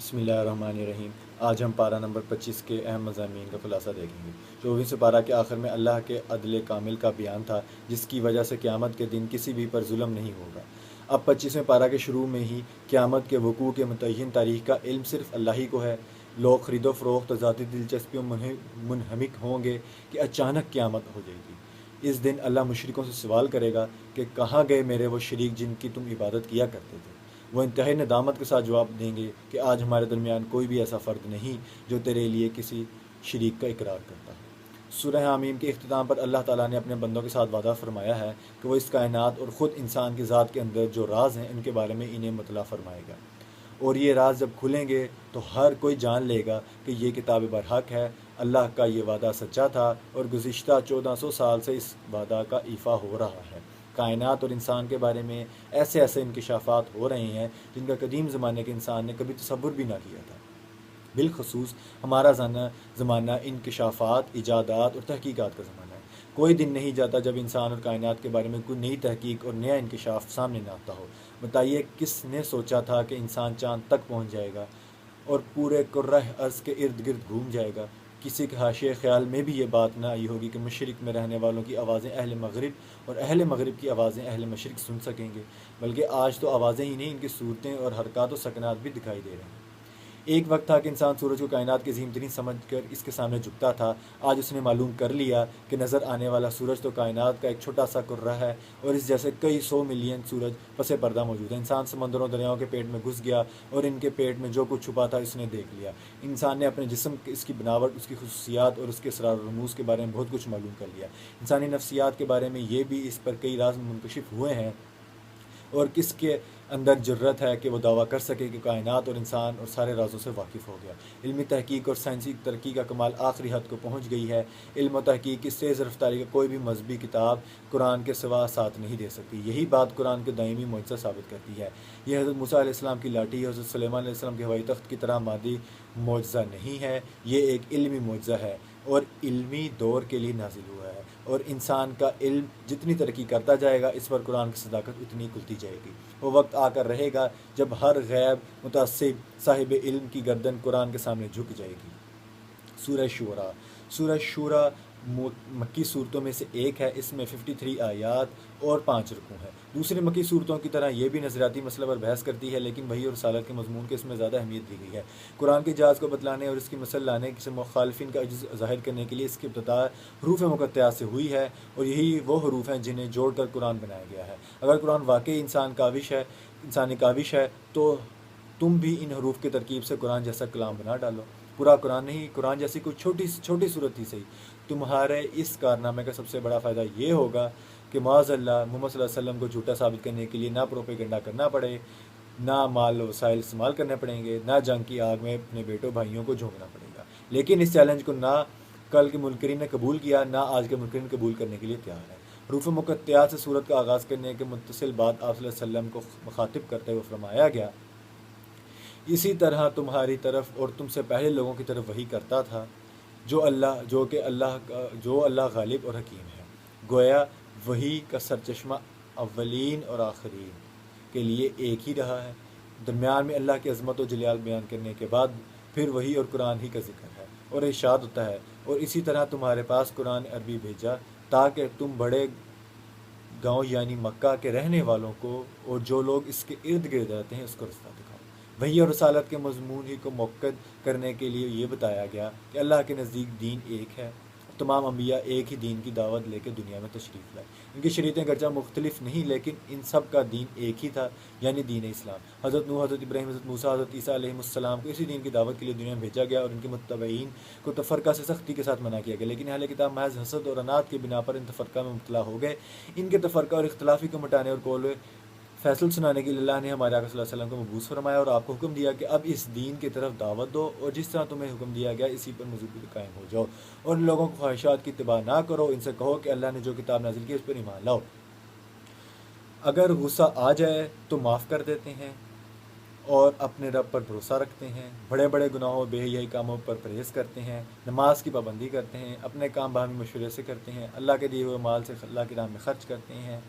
بسم اللہ الرحمن الرحیم۔ آج ہم پارہ نمبر 25 کے اہم مضامین کا خلاصہ دیکھیں گے۔ 24 پارہ کے آخر میں اللہ کے عدل کامل کا بیان تھا، جس کی وجہ سے قیامت کے دن کسی بھی پر ظلم نہیں ہوگا۔ اب 25ویں پارہ کے شروع میں ہی قیامت کے وقوع کے متعین تاریخ کا علم صرف اللہ ہی کو ہے۔ لوگ خرید و فروخت اور ذاتی دلچسپیوں منہمک ہوں گے کہ اچانک قیامت ہو جائے گی۔ اس دن اللہ مشرکوں سے سوال کرے گا کہ کہاں گئے میرے وہ شریک جن کی تم عبادت کیا کرتے تھے؟ وہ انتہائی ندامت کے ساتھ جواب دیں گے کہ آج ہمارے درمیان کوئی بھی ایسا فرد نہیں جو تیرے لیے کسی شریک کا اقرار کرتا ہے۔ سورہ حمیم کے اختتام پر اللہ تعالیٰ نے اپنے بندوں کے ساتھ وعدہ فرمایا ہے کہ وہ اس کائنات اور خود انسان کی ذات کے اندر جو راز ہیں ان کے بارے میں انہیں مطلع فرمائے گا، اور یہ راز جب کھلیں گے تو ہر کوئی جان لے گا کہ یہ کتاب برحق ہے۔ اللہ کا یہ وعدہ سچا تھا اور گزشتہ 1400 سال سے اس وعدہ کا ایفا ہو رہا ہے۔ کائنات اور انسان کے بارے میں ایسے انکشافات ہو رہے ہیں جن کا قدیم زمانے کے انسان نے کبھی تصور بھی نہ کیا تھا۔ بالخصوص ہمارا زمانہ انکشافات، ایجادات اور تحقیقات کا زمانہ ہے۔ کوئی دن نہیں جاتا جب انسان اور کائنات کے بارے میں کوئی نئی تحقیق اور نیا انکشاف سامنے نہ آتا ہو۔ بتائیے کس نے سوچا تھا کہ انسان چاند تک پہنچ جائے گا اور پورے کرۂ ارض کے ارد گرد گھوم جائے گا؟ کسی کے حاشیۂ خیال میں بھی یہ بات نہ آئی ہوگی کہ مشرق میں رہنے والوں کی آوازیں اہل مغرب اور اہل مغرب کی آوازیں اہل مشرق سن سکیں گے۔ بلکہ آج تو آوازیں ہی نہیں، ان کی صورتیں اور حرکات و سکنات بھی دکھائی دے رہے ہیں۔ ایک وقت تھا کہ انسان سورج کو کائنات کے عظیم ترین سمجھ کر اس کے سامنے جھکتا تھا۔ آج اس نے معلوم کر لیا کہ نظر آنے والا سورج تو کائنات کا ایک چھوٹا سا کرہ ہے، اور اس جیسے کئی 100 ملین سورج پس پردہ موجود ہیں۔ انسان سمندروں دریاؤں کے پیٹ میں گھس گیا اور ان کے پیٹ میں جو کچھ چھپا تھا اس نے دیکھ لیا۔ انسان نے اپنے جسم، اس کی بناوٹ، اس کی خصوصیات اور اس کے اسرار و رموز کے بارے میں بہت کچھ معلوم کر لیا۔ انسانی نفسیات کے بارے میں یہ بھی اس پر کئی راز منکشف ہوئے ہیں، اور کس کے اندر جرت ہے کہ وہ دعویٰ کر سکے کہ کائنات اور انسان اور سارے رازوں سے واقف ہو گیا۔ علمی تحقیق اور سائنسی ترقی کا کمال آخری حد کو پہنچ گئی ہے۔ علم و تحقیق کی تیز رفتاری کا کوئی بھی مذہبی کتاب قرآن کے سوا ساتھ نہیں دے سکتی۔ یہی بات قرآن کے دائمی معجزہ ثابت کرتی ہے۔ یہ حضرت موسیٰ علیہ السلام کی لاٹھی، حضرت سلیمان علیہ السلام کے ہوائی تخت کی طرح مادی معجزہ نہیں ہے، یہ ایک علمی معجزہ ہے اور علمی دور کے لیے نازل ہوا ہے، اور انسان کا علم جتنی ترقی کرتا جائے گا اس پر قرآن کی صداقت اتنی کھلتی جائے گی۔ وہ وقت آ کر رہے گا جب ہر غیب متعصب صاحب علم کی گردن قرآن کے سامنے جھک جائے گی۔ سورہ شورا۔ سورہ شورا مکی صورتوں میں سے ایک ہے۔ اس میں 53 آیات اور 5 رکوع ہیں۔ دوسری مکی صورتوں کی طرح یہ بھی نظریاتی مسئلہ پر بحث کرتی ہے، لیکن وحی اور رسالت کے مضمون کے اس میں زیادہ اہمیت دی گئی ہے۔ قرآن کے جاز کو بتلانے اور اس کی مثل لانے سے مخالفین کا عجز ظاہر کرنے کے لیے اس کی ابتدا حروف مقطعات سے ہوئی ہے، اور یہی وہ حروف ہیں جنہیں جوڑ کر قرآن بنایا گیا ہے۔ اگر قرآن واقعی انسانی کاوش ہے تو تم بھی ان حروف کی ترکیب سے قرآن جیسا کلام بنا ڈالو۔ پورا قرآن نہیں، قرآن جیسی کوئی چھوٹی صورت ہی صحیح۔ تمہارے اس کارنامے کا سب سے بڑا فائدہ یہ ہوگا کہ معاذ اللہ محمد صلی اللہ علیہ وسلم کو جھوٹا ثابت کرنے کے لیے نہ پروپیگنڈا کرنا پڑے، نہ مال و وسائل استعمال کرنے پڑیں گے، نہ جنگ کی آگ میں اپنے بیٹوں بھائیوں کو جھونکنا پڑے گا۔ لیکن اس چیلنج کو نہ کل کے منکرین نے قبول کیا، نہ آج کے منکرین قبول کرنے کے لیے تیار ہیں۔ حروف مقطعات سے سورت کا آغاز کرنے کے متصل بعد آپ صلی اللہ علیہ وسلم کو مخاطب کرتے ہوئے فرمایا گیا، اسی طرح تمہاری طرف اور تم سے پہلے لوگوں کی طرف وحی کرتا تھا، جو اللہ غالب اور حکیم ہے۔ گویا وحی کا سرچشمہ اولین اور آخرین کے لیے ایک ہی رہا ہے۔ درمیان میں اللہ کی عظمت و جلال بیان کرنے کے بعد پھر وحی اور قرآن ہی کا ذکر ہے اور ارشاد ہوتا ہے، اور اسی طرح تمہارے پاس قرآن عربی بھیجا تاکہ تم بڑے گاؤں یعنی مکہ کے رہنے والوں کو اور جو لوگ اس کے ارد گرد رہتے ہیں اس کو رستہ دکھاؤ۔ وحی اور رسالت کے مضمون ہی کو موقع کرنے کے لیے یہ بتایا گیا کہ اللہ کے نزدیک دین ایک ہے، اور تمام انبیاء ایک ہی دین کی دعوت لے کے دنیا میں تشریف لائے۔ ان کی شریعتیں گرچہ مختلف نہیں، لیکن ان سب کا دین ایک ہی تھا، یعنی دین اسلام۔ حضرت نوح، حضرت ابراہیم، حضرت موسیٰ، حضرت عیسیٰ علیہ السلام کو اسی دین کی دعوت کے لیے دنیا میں بھیجا گیا، اور ان کے متبعین کو تفرقہ سے سختی کے ساتھ منع کیا گیا، لیکن اہل کتاب محض حسد اور انات کی بنا پر ان تفرقہ میں مبتلا ہو گئے۔ ان کے تفرقہ اور اختلافی کو مٹانے اور قول فیصل سنانے کے لیے اللہ نے ہمارے آقا صلی اللہ علیہ وسلم کو مبعوث فرمایا اور آپ کو حکم دیا کہ اب اس دین کی طرف دعوت دو، اور جس طرح تمہیں حکم دیا گیا اسی پر مضبوط قائم ہو جاؤ، اور لوگوں کو خواہشات کی اتباع نہ کرو۔ ان سے کہو کہ اللہ نے جو کتاب نازل کی اس پر ایمان لاؤ۔ اگر غصہ آ جائے تو معاف کر دیتے ہیں اور اپنے رب پر بھروسہ رکھتے ہیں، بڑے بڑے گناہوں بے حیائی کاموں پر پرہیز کرتے ہیں، نماز کی پابندی کرتے ہیں، اپنے کام باہمی مشورے سے کرتے ہیں، اللہ کے دیے ہوئے مال سے اللہ کی راہ میں خرچ کرتے ہیں،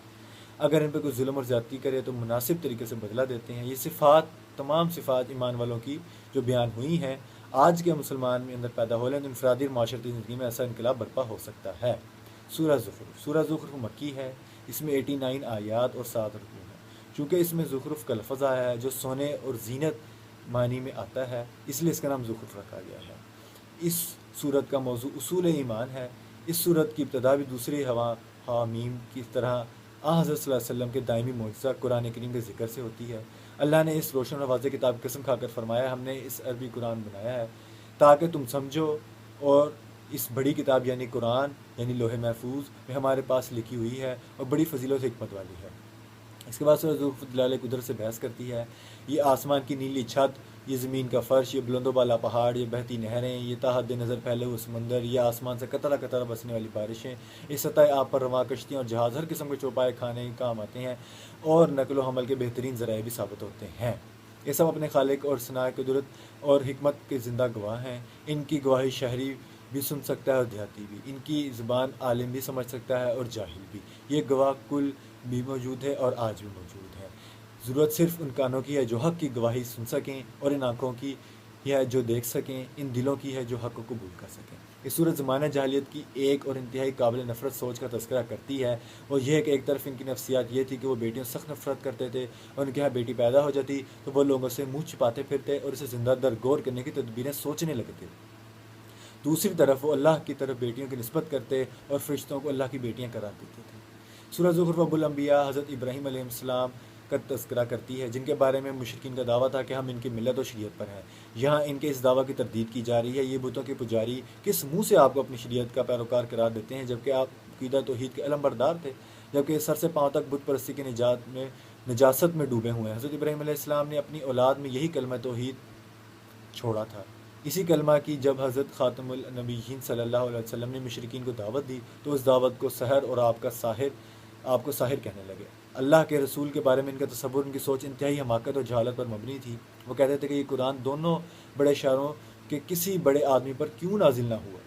اگر ان پہ کوئی ظلم اور زیادتی کرے تو مناسب طریقے سے بدلہ دیتے ہیں۔ یہ صفات، تمام صفات ایمان والوں کی جو بیان ہوئی ہیں، آج کے مسلمان میں اندر پیدا ہو لیں تو انفرادی اور معاشرتی زندگی میں ایسا انقلاب برپا ہو سکتا ہے۔ سورہ زخرف، سورہ زخرف مکی ہے، اس میں 89 آیات اور 7 رکوع ہیں۔ چونکہ اس میں زخرف کا لفظ آیا ہے جو سونے اور زینت معنی میں آتا ہے، اس لیے اس کا نام زخرف رکھا گیا ہے۔ اس صورت کا موضوع اصول ایمان ہے۔ اس صورت کی ابتدا بھی دوسری حامیم کی طرح حضرت صلی اللہ علیہ وسلم کے دائمی معجزہ قرآن کریم کے ذکر سے ہوتی ہے۔ اللہ نے اس روشن اور واضح کتاب کی قسم کھا کر فرمایا، ہم نے اس عربی قرآن بنایا ہے تاکہ تم سمجھو، اور اس بڑی کتاب یعنی قرآن یعنی لوح محفوظ میں ہمارے پاس لکھی ہوئی ہے اور بڑی فضیلت و حکمت والی ہے۔ اس کے بعد سورہ ذوالفضل دلالِ قدرت سے بحث کرتی ہے۔ یہ آسمان کی نیلی چھت، یہ زمین کا فرش، یہ بلند و بالا پہاڑ، یہ بہتی نہریں، یہ تا حد نظر پھیلے ہوئے سمندر، یہ آسمان سے قطرہ قطرہ بسنے والی بارشیں، یہ سطح آپ پر رواں کشتیاں اور جہاز ہر قسم کے چوپائے کھانے کے کام آتے ہیں اور نقل و حمل کے بہترین ذرائع بھی ثابت ہوتے ہیں۔ یہ سب اپنے خالق اور صنع قدرت اور حکمت کے زندہ گواہ ہیں۔ ان کی گواہی شہری بھی سن سکتا ہے اور دیہاتی بھی، ان کی زبان عالم بھی سمجھ سکتا ہے اور جاہل بھی۔ یہ گواہ کل بھی موجود ہے اور آج بھی موجود ہے۔ ضرورت صرف ان کانوں کی ہے جو حق کی گواہی سن سکیں، اور ان آنکھوں کی ہے جو دیکھ سکیں، ان دلوں کی ہے جو حق کو قبول کر سکیں۔ یہ صورت زمانہ جاہلیت کی ایک اور انتہائی قابل نفرت سوچ کا تذکرہ کرتی ہے، اور یہ ہے کہ ایک طرف ان کی نفسیات یہ تھی کہ وہ بیٹیوں سے سخت نفرت کرتے تھے، اور ان کے یہاں بیٹی پیدا ہو جاتی تو وہ لوگوں سے منہ چھپاتے پھرتے اور اسے زندہ درگور کرنے کی تدبیریں سوچنے لگتے۔ دوسری طرف وہ اللہ کی طرف بیٹیوں کی نسبت کرتے اور فرشتوں کو اللہ کی بیٹیاں قرار دیتے تھے۔ سورہ زخرف ابو الانبیاء حضرت ابراہیم علیہ السلام کا تذکرہ کرتی ہے، جن کے بارے میں مشرکین کا دعویٰ تھا کہ ہم ان کی ملت و شریعت پر ہیں۔ یہاں ان کے اس دعویٰ کی تردید کی جا رہی ہے۔ یہ بتوں کے پجاری کس منہ سے آپ کو اپنی شریعت کا پیروکار قرار دیتے ہیں جبکہ آپ عقیدہ توحید کے علم بردار تھے، جبکہ سر سے پاؤں تک بت پرستی کے نجاست میں ڈوبے ہوئے ہیں۔ حضرت ابراہیم علیہ السلام نے اپنی اولاد میں یہی کلمہ توحید چھوڑا تھا۔ اسی کلمہ کی جب حضرت خاتم النبیین صلی اللہ علیہ وسلم نے مشرکین کو دعوت دی تو اس دعوت کو سحر اور آپ کو ساحر کہنے لگے۔ اللہ کے رسول کے بارے میں ان کا تصور، ان کی سوچ انتہائی حماقت اور جہالت پر مبنی تھی۔ وہ کہتے تھے کہ یہ قرآن دونوں بڑے شاعروں کے کسی بڑے آدمی پر کیوں نازل نہ ہوا؟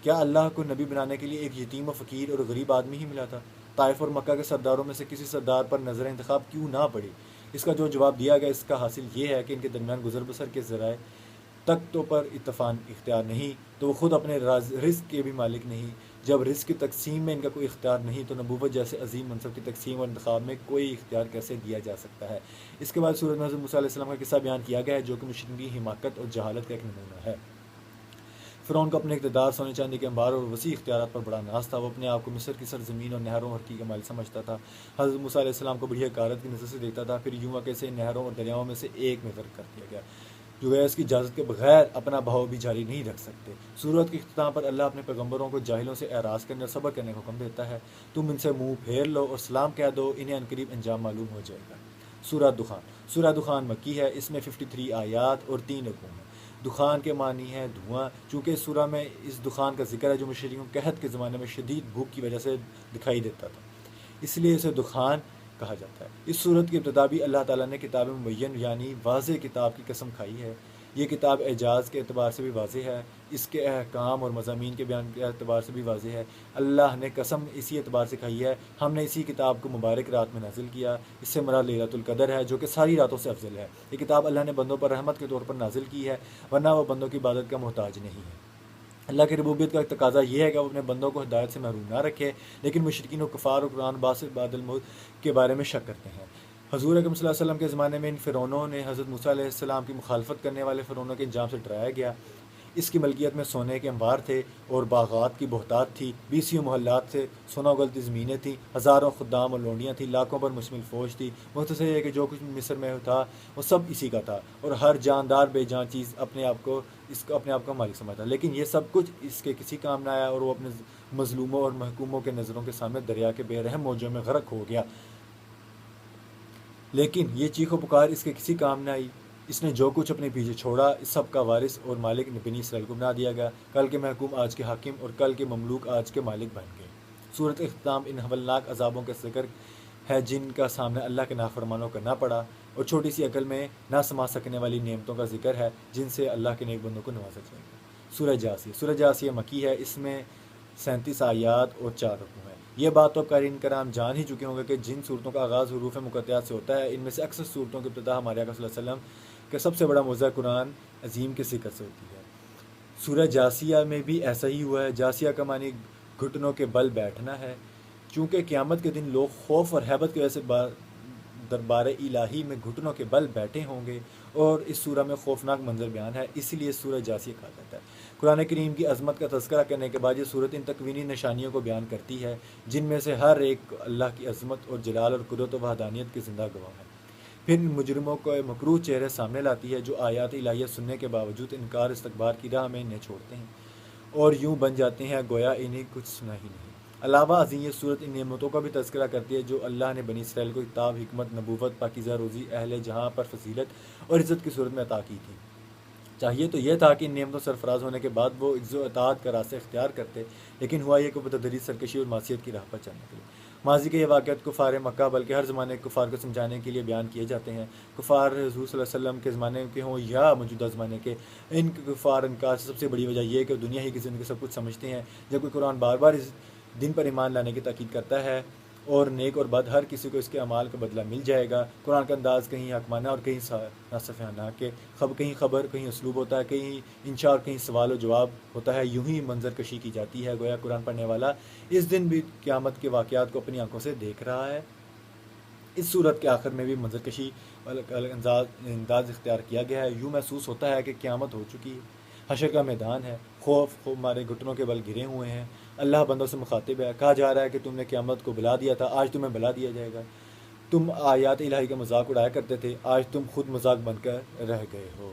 کیا اللہ کو نبی بنانے کے لیے ایک یتیم و فقیر اور غریب آدمی ہی ملا تھا؟ طائف اور مکہ کے سرداروں میں سے کسی سردار پر نظر انتخاب کیوں نہ پڑی؟ اس کا جو جواب دیا گیا اس کا حاصل یہ ہے کہ ان کے درمیان گزر بسر کے ذرائع تک تو پر اتفاق اختیار نہیں، تو وہ خود اپنے رزق کے بھی مالک نہیں۔ جب رزق کی تقسیم میں ان کا کوئی اختیار نہیں تو نبوت جیسے عظیم منصب کی تقسیم اور انتخاب میں کوئی اختیار کیسے دیا جا سکتا ہے؟ اس کے بعد سورۃ میں حضرت موسیٰ علیہ السلام کا قصہ بیان کیا گیا ہے جو کہ مشرکین کی حماقت اور جہالت کا ایک نمونہ ہے۔ فرعون کو اپنے اقتدار، سونے چاندی کے انبار اور وسیع اختیارات پر بڑا ناز تھا۔ وہ اپنے آپ کو مصر کی سرزمین اور نہروں اور حقیقی مالک سمجھتا تھا۔ حضرت موسیٰ علیہ السلام کو بڑی حقارت کی نظر سے دیکھتا تھا، پھر یوں کیسے نہروں اور دریاؤں میں سے ایک میں غرق کر دیا گیا، جو گیا اس کی اجازت کے بغیر اپنا بہاؤ بھی جاری نہیں رکھ سکتے۔ سورت کے اختتام پر اللہ اپنے پیغمبروں کو جاہلوں سے اعراض کرنے اور صبر کرنے کا حکم دیتا ہے۔ تم ان سے منہ پھیر لو اور سلام کہہ دو، انہیں عنقریب انجام معلوم ہو جائے گا۔ سورہ دخان، سورہ دخان مکی ہے، اس میں 53 آیات اور 3 رکوع ہیں۔ دخان کے معنی ہے دھواں، چونکہ اس سورہ میں اس دخان کا ذکر ہے جو مشرکین کو قحط کے زمانے میں شدید بھوک کی وجہ سے دکھائی دیتا تھا، اس لیے اسے دخان کہا جاتا ہے۔ اس صورت کی ابتدا بھی اللہ تعالیٰ نے کتاب مبین یعنی واضح کتاب کی قسم کھائی ہے۔ یہ کتاب اعجاز کے اعتبار سے بھی واضح ہے، اس کے احکام اور مضامین کے بیان کے اعتبار سے بھی واضح ہے۔ اللہ نے قسم اسی اعتبار سے کھائی ہے، ہم نے اسی کتاب کو مبارک رات میں نازل کیا۔ اس سے مراد لیلۃ القدر ہے جو کہ ساری راتوں سے افضل ہے۔ یہ کتاب اللہ نے بندوں پر رحمت کے طور پر نازل کی ہے، ورنہ وہ بندوں کی عبادت کا محتاج نہیں ہے۔ اللہ کی ربوبیت کا تقاضا یہ ہے کہ وہ اپنے بندوں کو ہدایت سے محروم نہ رکھے، لیکن مشرکین و کفار اور قرآن بعد الموت کے بارے میں شک کرتے ہیں۔ حضور اکرم صلی اللہ علیہ وسلم کے زمانے میں ان فرعونوں نے حضرت موسیٰ علیہ السلام کی مخالفت کرنے والے فرعونوں کے انجام سے ڈرایا گیا۔ اس کی ملکیت میں سونے کے انبار تھے اور باغات کی بہتات تھی، 20 محلات تھے، سونا اگلتی زمینیں تھیں، ہزاروں خدام اور لونڈیاں تھیں، لاکھوں پر مشتمل فوج تھی۔ مختصر یہ کہ جو کچھ مصر میں تھا وہ سب اسی کا تھا، اور ہر جاندار بے جان چیز اپنے آپ کو مالک سمجھتا، لیکن یہ سب کچھ اس کے کسی کام نہ آیا، اور وہ اپنے مظلوموں اور محکوموں کے نظروں کے سامنے دریا کے بے رحم موجوں میں غرق ہو گیا۔ لیکن یہ چیخ و پکار اس کے کسی کام نہ آئی۔ اس نے جو کچھ اپنے پیچھے چھوڑا اس سب کا وارث اور مالک بنی اسرائیل کو بنا دیا گیا۔ کل کے محکوم آج کے حاکم اور کل کے مملوک آج کے مالک بن گئے۔ سورۃ اختتام ان ہولناک عذابوں کا ذکر ہے جن کا سامنا اللہ کے نافرمانوں کرنا پڑا، اور چھوٹی سی عقل میں نہ سما سکنے والی نعمتوں کا ذکر ہے جن سے اللہ کے نیک بندوں کو نوازا جائے گا۔ سورہ جاسیہ، سورہ جاسیہ مکی ہے، اس میں 37 آیات اور 4 رکوع ہیں۔ یہ بات تو قارئین کرام جان ہی چکے ہوں گے کہ جن صورتوں کا آغاز حروف مقطعات سے ہوتا ہے، ان میں سے اکثر صورتوں کی ابتدا ہمارے آقا صلی اللہ علیہ وسلم کا سب سے بڑا معجزہ قرآن عظیم کے ذکر سے ہوتی ہے۔ سورہ جاسیہ میں بھی ایسا ہی ہوا ہے۔ جاسیہ کا معنی گھٹنوں کے بل بیٹھنا ہے۔ چونکہ قیامت کے دن لوگ خوف اور ہیبت کی وجہ سے دربار الہی میں گھٹنوں کے بل بیٹھے ہوں گے، اور اس سورہ میں خوفناک منظر بیان ہے، اس لیے سورہ جاسیہ کہا جاتا ہے۔ قرآن کریم کی عظمت کا تذکرہ کرنے کے بعد یہ صورت ان تکوینی نشانیوں کو بیان کرتی ہے جن میں سے ہر ایک اللہ کی عظمت اور جلال اور قدرت و وحدانیت کے زندہ گواہ ہے۔ پھر ان مجرموں کو مکروہ چہرے سامنے لاتی ہے جو آیات الہیہ سننے کے باوجود انکار استکبار کی راہ میں انہیں چھوڑتے ہیں اور یوں بن جاتے ہیں گویا انہیں کچھ سنا ہی نہیں۔ علاوہ ازیں یہ صورت ان نعمتوں کا بھی تذکرہ کرتی ہے جو اللہ نے بنی اسرائیل کو کتاب، حکمت، نبوت، پاکیزہ روزی، اہل جہاں پر فضیلت اور عزت کی صورت میں عطا کی تھی۔ چاہیے تو یہ تھا کہ ان نعمتوں سرفراز ہونے کے بعد وہ عز و اطاعت کا راستہ اختیار کرتے، لیکن ہوا یہ کہ وہ بتدریج سرکشی اور معصیت کی راہ پر چلنے لگے۔ ماضی کے یہ واقعات کفار مکہ بلکہ ہر زمانے کے کفار کو سمجھانے کے لیے بیان کیے جاتے ہیں۔ کفار حضور صلی اللہ علیہ وسلم کے زمانے کے ہوں یا موجودہ زمانے کے، ان کے کفار انکار سے سب سے بڑی وجہ یہ ہے کہ دنیا ہی کی زندگی سب کچھ سمجھتے ہیں، جبکہ قرآن بار بار اس دن پر ایمان لانے کی تاکید کرتا ہے اور نیک اور بد ہر کسی کو اس کے اعمال کا بدلہ مل جائے گا۔ قرآن کا انداز کہیں حکمانہ اور کہیں ناصحانہ، کہ کہیں خبر، کہیں اسلوب ہوتا ہے، کہیں انشاء اور کہیں سوال و جواب ہوتا ہے، یوں ہی منظر کشی کی جاتی ہے گویا قرآن پڑھنے والا اس دن بھی قیامت کے واقعات کو اپنی آنکھوں سے دیکھ رہا ہے۔ اس صورت کے آخر میں بھی منظر کشی انداز اختیار کیا گیا ہے۔ یوں محسوس ہوتا ہے کہ قیامت ہو چکی ہے، حشر کا میدان ہے، خوف ہمارے گھٹنوں کے بل گرے ہوئے ہیں۔ اللہ بندوں سے مخاطب ہے، کہا جا رہا ہے کہ تم نے قیامت کو بلا دیا تھا، آج تمہیں بلا دیا جائے گا۔ تم آیات الہی کا مذاق اڑایا کرتے تھے، آج تم خود مذاق بن کر رہ گئے ہو۔